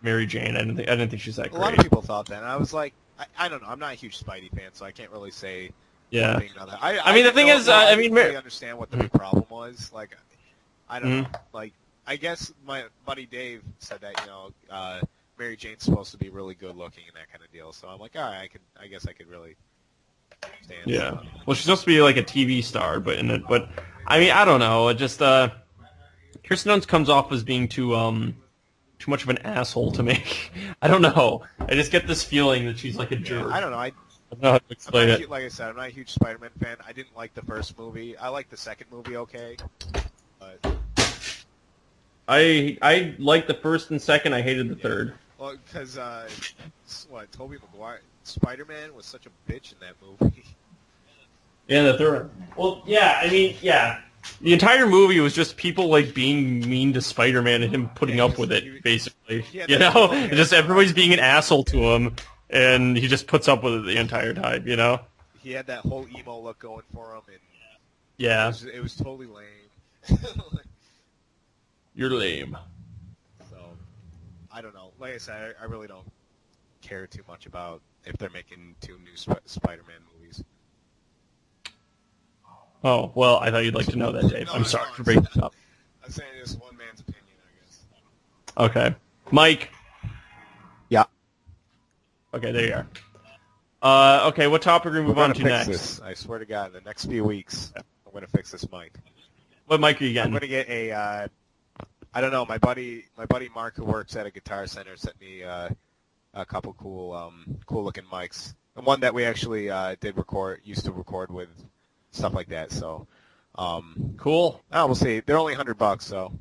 Mary Jane. I didn't think she's that A great. lot of people thought that, and I was like, I don't know. I'm not a huge Spidey fan, so I can't really say Yeah. one thing or another. I mean, the thing is, I mean, didn't really understand what the big problem was. Like, I don't know. Like, I guess my buddy Dave said that, Mary Jane's supposed to be really good looking and that kind of deal. So I'm like, all right, I guess I could really understand. Yeah. Well, she's supposed to be like a TV star, but I mean, I don't know. It just Kirsten Dunst comes off as being too much of an asshole to me. I don't know. I just get this feeling that she's like a jerk. I don't know. I don't know how to explain it. Like I said, I'm not a huge Spider-Man fan. I didn't like the first movie. I liked the second movie okay. But I liked the first and second. I hated the third. Well, because, Tobey Maguire, Spider-Man was such a bitch in that movie. Yeah, the third one. Well, yeah, I mean, yeah. The entire movie was just people, like, being mean to Spider-Man and him putting up with it, basically. You know? Just everybody's being an asshole to him, and he just puts up with it the entire time, you know? He had that whole emo look going for him, and yeah, it was totally lame. You're lame. So, I don't know. Like I said, I really don't care too much about if they're making 2 new Spider-Man movies. Oh, well, I thought you'd like to know that, Dave. I'm sorry for breaking up. I'm saying it's one man's opinion, I guess. Okay. Mike. Yeah. Okay, there you are. Okay, what topic are we move on to next? This. I swear to God, in the next few weeks, I'm going to fix this mic. What mic are you getting? I'm going to get a, I don't know, my buddy Mark, who works at a guitar center, sent me a couple cool-looking mics. And one that we actually used to record with, stuff like that. So, cool. Oh, we'll see. They're only $100, so.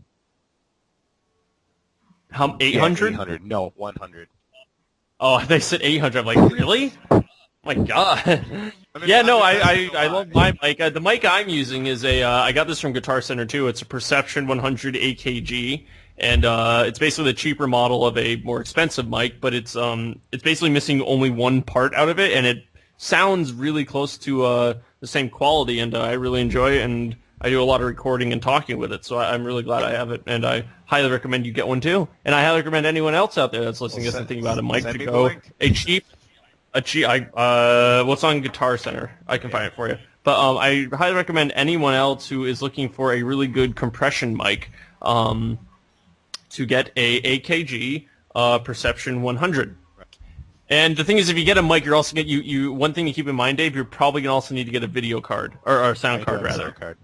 How 800? Yeah, 800. No, 100. Oh, they said 800. I'm like, really? Oh my God. Yeah, no, I love my mic. The mic I'm using is I got this from Guitar Center too. It's a Perception 100 AKG, and it's basically the cheaper model of a more expensive mic, but it's basically missing only one part out of it, and it sounds really close to the same quality, and I really enjoy it, and I do a lot of recording and talking with it, so I'm really glad I have it, and I highly recommend you get one too. And I highly recommend anyone else out there that's listening to this and thinking about a mic to go what's on Guitar Center? I can find it for you. But I highly recommend anyone else who is looking for a really good compression mic to get a AKG Perception 100. And the thing is, if you get a mic, you're also you one thing to keep in mind, Dave. You're probably gonna also need to get a video card or a sound card rather. Sound card.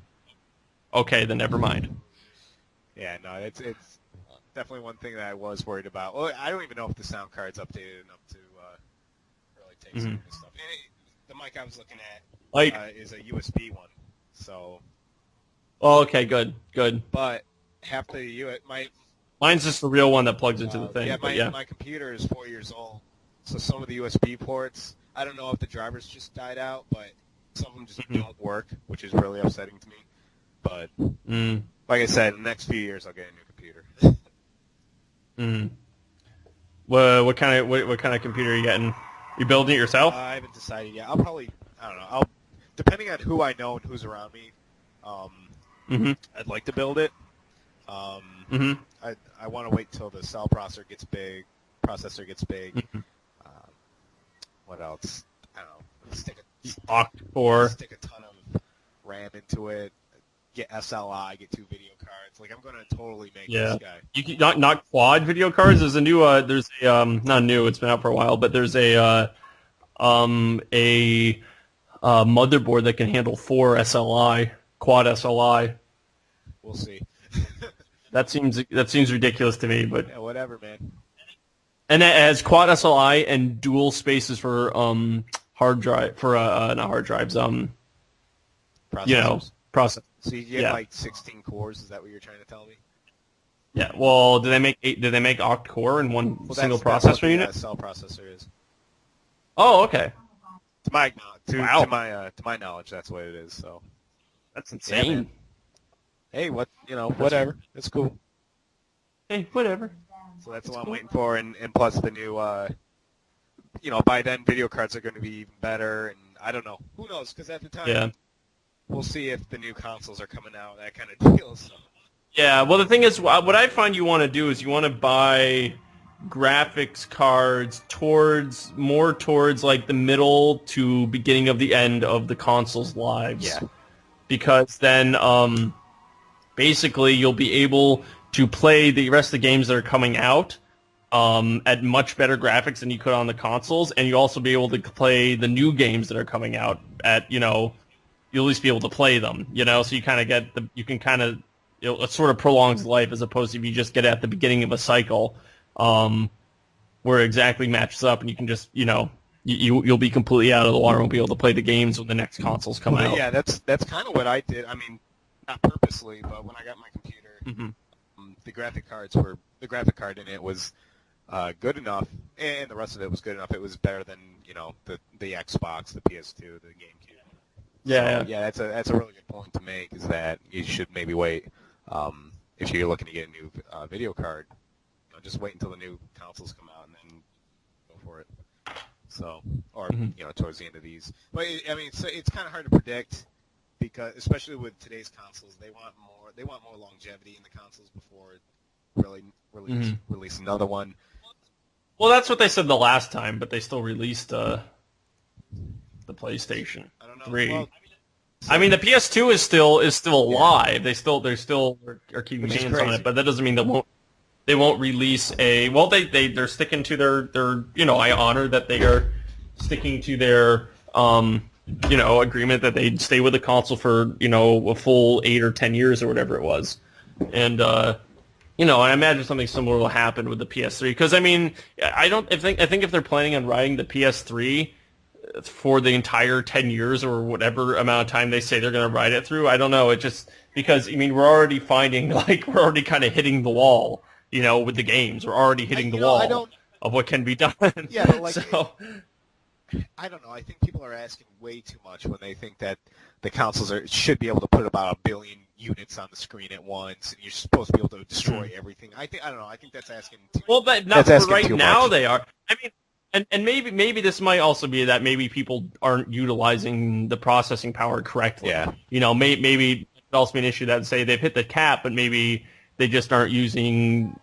Okay, then never mind. Yeah, no, it's definitely one thing that I was worried about. Well, I don't even know if the sound card's updated enough to really take some of this stuff. The mic I was looking at is a USB one, so. Oh, okay, good. But half mine's just the real one that plugs into the thing. My computer is 4 years old. So some of the USB ports, I don't know if the drivers just died out, but some of them just don't work, which is really upsetting to me. But like I said, in the next few years, I'll get a new computer. Well, what kind of computer are you getting? You building it yourself? I haven't decided yet. I don't know. Depending on who I know and who's around me, I'd like to build it. I want to wait till the cell processor gets big. What else? I don't know. Stick a ton of RAM into it. Get SLI. Get 2 video cards. Like I'm going to totally make this guy. You can, not quad video cards. There's a new. Not new. It's been out for a while, but there's a motherboard that can handle 4 SLI, quad SLI. We'll see. That seems ridiculous to me, but yeah, whatever, man. And it has quad SLI and dual spaces for hard drive for not hard drives processors. So you get like 16 cores. Is that what you're trying to tell me? Yeah. Well, do they make octa core in one single processor unit? Cell processor is. Oh, okay. To my knowledge, that's what it is. So that's insane. Yeah, hey, whatever. It's cool. Hey, whatever. So that's what I'm waiting for, and plus the new, by then video cards are going to be even better, and I don't know. Who knows? Because at the time, we'll see if the new consoles are coming out, that kind of deal. So. Yeah, well, the thing is, what I find you want to do is you want to buy graphics cards more towards like the middle to beginning of the end of the console's lives. Yeah. Because then basically you'll be able to play the rest of the games that are coming out at much better graphics than you could on the consoles, and you'll also be able to play the new games that are coming out at, you know, you'll at least be able to play them, you know, so you kind of get it sort of prolongs life as opposed to if you just get it at the beginning of a cycle where it exactly matches up and you can just, you know, you'll be completely out of the water and won't be able to play the games when the next consoles come out. Yeah, that's kind of what I did. I mean, not purposely, but when I got my computer, the graphic card in it was good enough, and the rest of it was good enough. It was better than, you know, the Xbox, the PS2, the GameCube. Yeah, so, yeah, that's a really good point to make. Is that you should maybe wait if you're looking to get a new video card. You know, just wait until the new consoles come out and then go for it. So, or you know, towards the end of these. But I mean, it's kind of hard to predict because, especially with today's consoles, they want more longevity in the consoles before really release another one. Well, that's what they said the last time, but they still released the PlayStation 3. Well, I mean, the PS2 is still alive. They still are keeping hands on it, but that doesn't mean they won't release a. Well, they're sticking to their. You know, I honor that they are sticking to their you know, agreement that they'd stay with the console for, you know, a full 8 or 10 years or whatever it was, and you know, I imagine something similar will happen with the PS3 because I mean, I think if they're planning on riding the PS3 for the entire 10 years or whatever amount of time they say they're going to ride it through, I don't know. It just because I mean we're already finding like we're already kind of hitting the wall, you know, with the games. We're already hitting the wall of what can be done. Yeah, but like so. I don't know. I think people are asking way too much when they think that the consoles should be able to put about 1 billion units on the screen at once, and you're supposed to be able to destroy everything. I don't know. I think that's asking too much. Well, but not for right now. They are. I mean, and maybe this might also be that maybe people aren't utilizing the processing power correctly. Yeah. You know, maybe it could also be an issue that say they've hit the cap, but maybe they just aren't using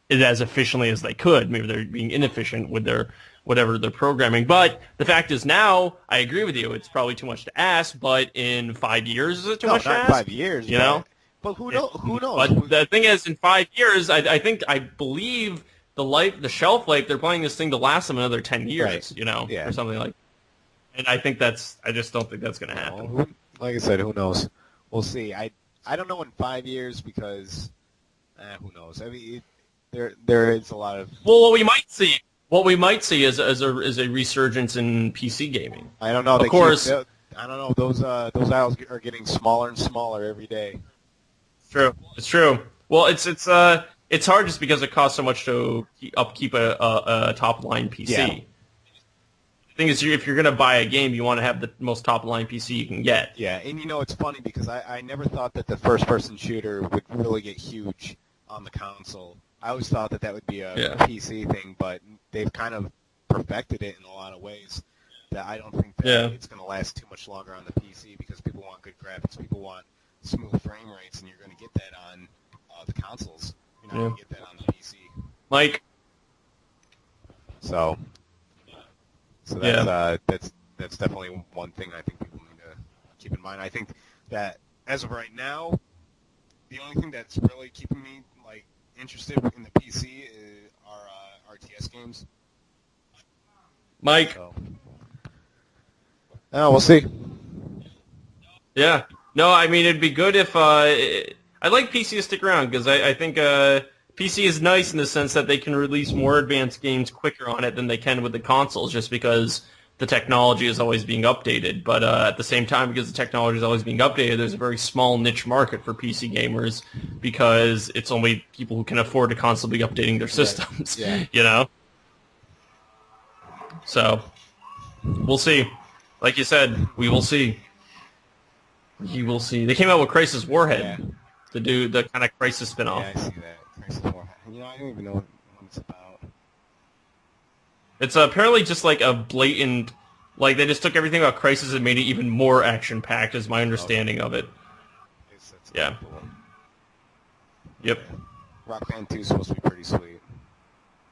it as efficiently as they could. Maybe they're being inefficient with their whatever they're programming. But the fact is now, I agree with you, it's probably too much to ask, but in 5 years, is it too much to ask? Not 5 years, you know? But who knows? But the thing is, in 5 years, I believe the shelf life, they're planning this thing to last them another 10 years, right. You know, yeah. or something like that. And I just don't think that's going to happen. Well, like I said, who knows? We'll see. I don't know in 5 years because, who knows? I mean, there is a lot of... Well, what we might see is a resurgence in PC gaming. I don't know. Of course. I don't know. Those aisles are getting smaller and smaller every day. True. It's true. Well, it's hard just because it costs so much to upkeep a top line PC. Yeah. The thing is, if you're going to buy a game, you want to have the most top line PC you can get. Yeah, and you know it's funny because I never thought that the first person shooter would really get huge on the console. I always thought that would be a PC thing, but they've kind of perfected it in a lot of ways that I don't think that it's going to last too much longer on the PC because people want good graphics, people want smooth frame rates, and you're going to get that on the consoles. You're not going to get that on the PC. Mike? So that's definitely one thing I think people need to keep in mind. I think that as of right now, the only thing that's really keeping me interested in the PC are RTS games. Mike? So. Oh, we'll see. Yeah. No, I mean, it'd be good if... I'd like PC to stick around, because I think PC is nice in the sense that they can release more advanced games quicker on it than they can with the consoles, just because the technology is always being updated. But at the same time, because the technology is always being updated, there's a very small niche market for PC gamers, because it's only people who can afford to constantly be updating their systems, you know? So, we'll see. Like you said, we will see. We will see. They came out with Crisis Warhead to do the kind of Crisis spinoff. Yeah, I see that. Crisis Warhead. You know, I don't even know what it's about. It's apparently just like a blatant... Like, they just took everything about Crisis and made it even more action-packed, is my understanding of it. That's Yeah. cool. Yep. Rock Band 2 is supposed to be pretty sweet.